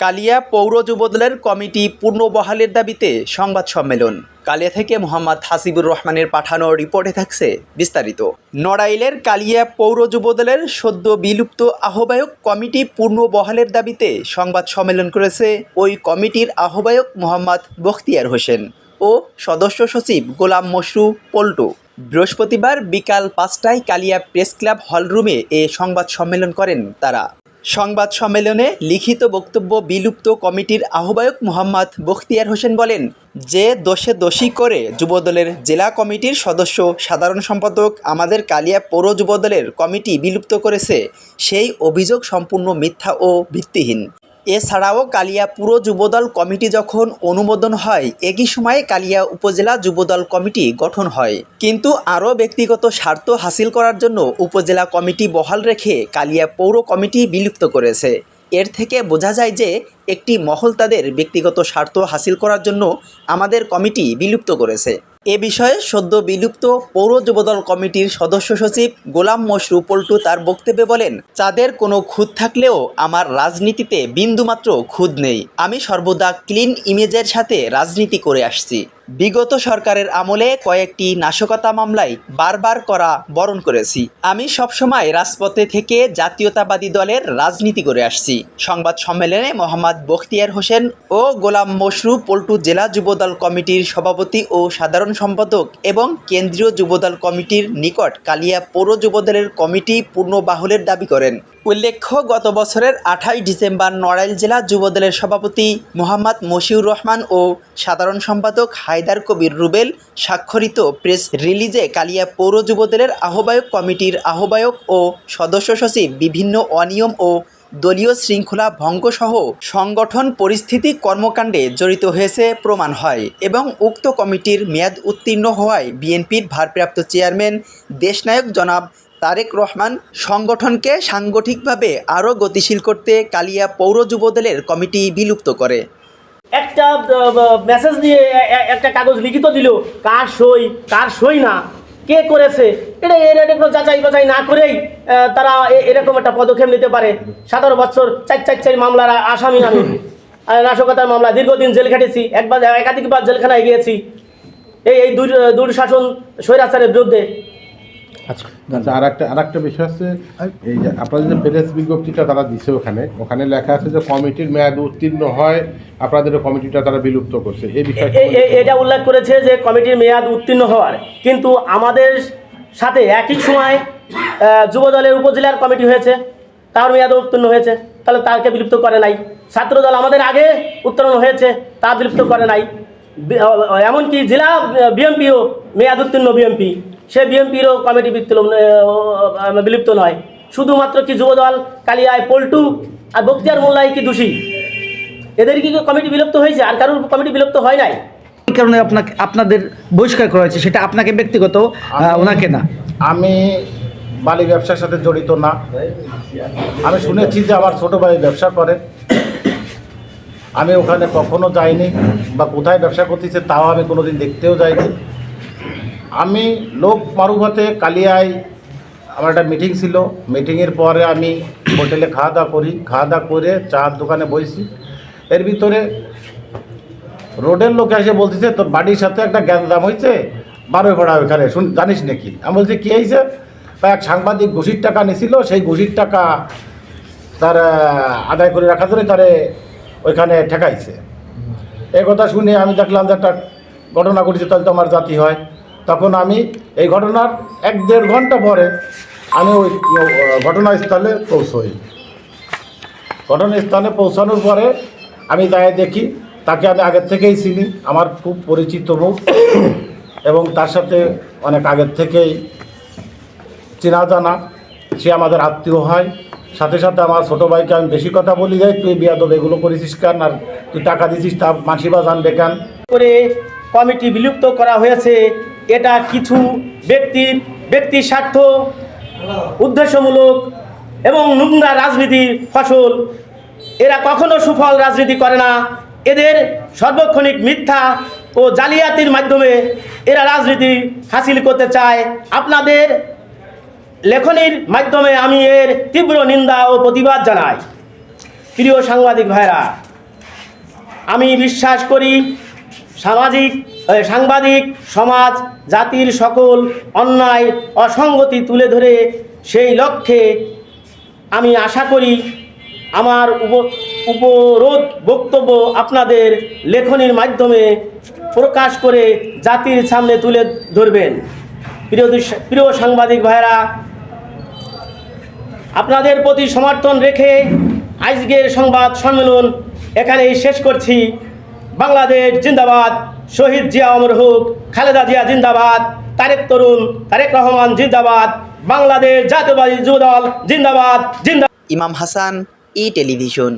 কালিয়া পৌর যুবদলের কমিটি পুনর্বহালের দাবিতে সংবাদ সম্মেলন। কালিয়া থেকে মোহাম্মদ হাসিবুর রহমানের পাঠানো রিপোর্টে থাকছে বিস্তারিত। নড়াইলের কালিয়া পৌর যুবদলের সদ্য বিলুপ্ত আহ্বায়ক কমিটি পুনর্বহালের দাবিতে সংবাদ সম্মেলন করেছে ওই কমিটির আহ্বায়ক মোহাম্মদ বখতিয়ার হোসেন ও সদস্য সচিব গোলাম মশরু পল্টু। বৃহস্পতিবার বিকাল ৫টায় কালিয়া প্রেস ক্লাব হলরুমে এ সংবাদ সম্মেলন করেন তারা। সংবাদ সম্মেলনে লিখিত বক্তব্য বিলুপ্ত কমিটির আহ্বায়ক মোহাম্মদ বখতিয়ার হোসেন বলেন, যে দোষে দোষী করে যুবদলের জেলা কমিটির সদস্য সাধারণ সম্পাদক আমাদের কালিয়া পৌর যুবদলের কমিটি বিলুপ্ত করেছে, সেই অভিযোগ সম্পূর্ণ মিথ্যা ও ভিত্তিহীন। এছাড়াও কালিয়া পুর যুবদল কমিটি যখন অনুমোদন হয়, একই সময়ে কালিয়া উপজেলা যুবদল কমিটি গঠন হয়, কিন্তু আরও ব্যক্তিগত স্বার্থ হাসিল করার জন্য উপজেলা কমিটি বহাল রেখে কালিয়া পৌর কমিটি বিলুপ্ত করেছে। এর থেকে বোঝা যায় যে একটি মহল তাদের ব্যক্তিগত স্বার্থ হাসিল করার জন্য আমাদের কমিটি বিলুপ্ত করেছে। এ বিষয়ে সদ্য বিলুপ্ত পৌর যুবদল কমিটির সদস্য সচিব গোলাম মশরু পল্টু তার বক্তব্যে বলেন, তাদের কোনো খুঁত থাকলেও আমার রাজনীতিতে বিন্দুমাত্র খুঁত নেই। আমি সর্বদা ক্লিন ইমেজের সাথে রাজনীতি করে আসছি। বিগত সরকারের আমলে কয়েকটি নাশকতা মামলায় বারবার করা বরণ করেছি। আমি সবসময় রাজপথে থেকে জাতীয়তাবাদী দলের রাজনীতি করে আসছি। সংবাদ সম্মেলনে মোহাম্মদ বখতিয়ার হোসেন ও গোলাম মশরু পল্টু জেলা যুবদল কমিটির সভাপতি ও সাধারণ সম্পাদক এবং কেন্দ্রীয় যুবদল কমিটির নিকট কালিয়া পৌর যুবদলের কমিটি পুনর্বহালের দাবি করেন। উল্লেখ্য, গত বছরের 28 ডিসেম্বর নড়াইল জেলা যুবদলের সভাপতি মোহাম্মদ মশিউর রহমান ও সাধারণ সম্পাদক হায়দার কবির রুবেল স্বাক্ষরিত প্রেস রিলিজে কালিয়া পৌর যুবদলের আহ্বায়ক কমিটির আহ্বায়ক ও সদস্য সচিব বিভিন্ন অনিয়ম ও দলীয় শৃঙ্খলা ভঙ্গসহ সংগঠন পরিস্থিতি কর্মকাণ্ডে জড়িত হয়েছে প্রমাণ হয় এবং উক্ত কমিটির মেয়াদ উত্তীর্ণ হওয়ায় বিএনপির ভারপ্রাপ্ত চেয়ারম্যান দেশনায়ক জনাব তারেক রহমান সংগঠনকে সাংগঠনিকভাবে আরও গতিশীল করতে কালিয়া পৌর যুবদলের কমিটি বিলুপ্ত করে। একটা মেসেজ দিয়ে একটা কাগজ লিখিত দিল, কার সই না, কে করেছে, এটা কোনো যাচাই বাছাই না করেই তারা এরকম একটা পদক্ষেপ নিতে পারে। 17 বছর 4 মামলার আসামি আমি, নাশকতার মামলা দীর্ঘদিন জেল খেটেছি, একাধিকবার জেলখানায় গিয়েছি এই দুঃশাসন স্বৈরাচারের বিরুদ্ধে। আচ্ছা, আরেকটা বিষয় আছে, এই যে আপনাদের যে প্রেস বিজ্ঞপ্তিটা তারা দিছে ওখানে লেখা আছে যে কমিটির মেয়াদ উত্তীর্ণ হয়, আপনাদের কমিটিটা তারা বিলুপ্ত করছে। এই বিষয়ে এটা উল্লেখ করেছে যে কমিটির মেয়াদ উত্তীর্ণ হওয়ার, কিন্তু আমাদের সাথে একই সময় যুবদলের উপজেলার কমিটি হয়েছে, তার মেয়াদ উত্তীর্ণ হয়েছে, তাহলে তাকে বিলুপ্ত করে নাই। ছাত্রদল আমাদের আগে উত্তোলন হয়েছে, তা বিলুপ্ত করে নাই। এমনকি জেলা বিএমপিও মেয়াদ উত্তীর্ণ বিএমপি, সে বিএমপিরও কমিটি বিলুপ্ত নয়। শুধুমাত্র কি যুবদল কালিয়ায় পল্টু আর বখতিয়ার মোল্লাই কি দোষী? এদের কি কমিটি বিলুপ্ত হয়েছে? আর কারোর কমিটি বিলুপ্ত হয় নাই। এই কারণে আপনাদের বহিষ্কার করা হয়েছে, সেটা আপনাকে ব্যক্তিগত, ওনাকে না। আমি বালি ব্যবসার সাথে জড়িত না। আমি শুনেছি যে আমার ছোটো ভাই ব্যবসা করে। আমি ওখানে কখনো যাইনি, বা কোথায় ব্যবসা করতেছে তাও আমি কোনোদিন দেখতেও যাইনি। আমি লোক মারুভাতে কালিয়ায় আমার একটা মিটিং ছিল। মিটিংয়ের পরে আমি হোটেলে খাওয়া দাওয়া করে চার দোকানে বসেছি। এর ভিতরে রোডের লোক এসে বলতেছে, তোর বাড়ির সাথে একটা গ্যাঞ্জাম হয়েছে, বারোই ভাড়া ওইখানে জানিস নাকি? আমি বলছি কী হয়েছে? বা এক সাংবাদিক ঘুষির টাকা নিয়েছিল, সেই ঘুষির টাকা তার আদায় করে রাখার জন্য তারে ওইখানে ঠেকাইছে। এই কথা শুনে আমি দেখলাম যে একটা ঘটনা ঘটেছে, তাহলে তো আমার জাতি হয়। তখন আমি এই ঘটনার 1-1.5 ঘন্টা পরে আমি ওই ঘটনাস্থলে পৌঁছই। ঘটনাস্থলে পৌঁছানোর পরে আমি তাই দেখি, তাকে আমি আগের থেকেই চিনি, আমার খুব পরিচিত মুখ, এবং তার সাথে অনেক আগের থেকেই চেনা জানা। সে আমাদের আত্মীয় হয়। সাথে সাথে আমার ছোটো ভাইকে আমি বেশি কথা বলি যাই, তুই বিয়াদব এগুলো করেছিস কেন, আর তুই টাকা দিছিস তা মাসিবা জানবে কেন করে কমিটি বিলুপ্ত করা হয়েছে। এটা কিছু ব্যক্তির স্বার্থ, উদ্দেশ্যমূলক এবং নোংরা রাজনীতির ফসল। এরা কখনো সুফল রাজনীতি করে না। এদের সর্বক্ষণিক মিথ্যা ও জালিয়াতির মাধ্যমে এরা রাজনীতি হাসিল করতে চায়। আপনাদের লেখনির মাধ্যমে আমি এর তীব্র নিন্দা ও প্রতিবাদ জানাই। প্রিয় সাংবাদিক ভাইরা, আমি বিশ্বাস করি সাংবাদিক সমাজ জাতির সকল অন্যায় অসঙ্গতি তুলে ধরে সেই লক্ষ্যে আমি আশা করি আমার উপরোধ বক্তব্য আপনাদের লেখনীর মাধ্যমে প্রকাশ করে জাতির সামনে তুলে ধরবেন। প্রিয় সাংবাদিক ভাইরা, আপনাদের প্রতি সমর্থন রেখে আজকের সংবাদ সম্মেলন এখানেই শেষ করছি। বাংলাদেশ জিন্দাবাদ, শহীদ জিয়া অমর হোক, খালেদা জিয়া জিন্দাবাদ, তারেক রহমান জিন্দাবাদ, বাংলাদেশ জাতীয়তাবাদী যুবদল জিন্দাবাদ জিন্দাবাদ। ইমাম হাসান, ই টেলিভিশন।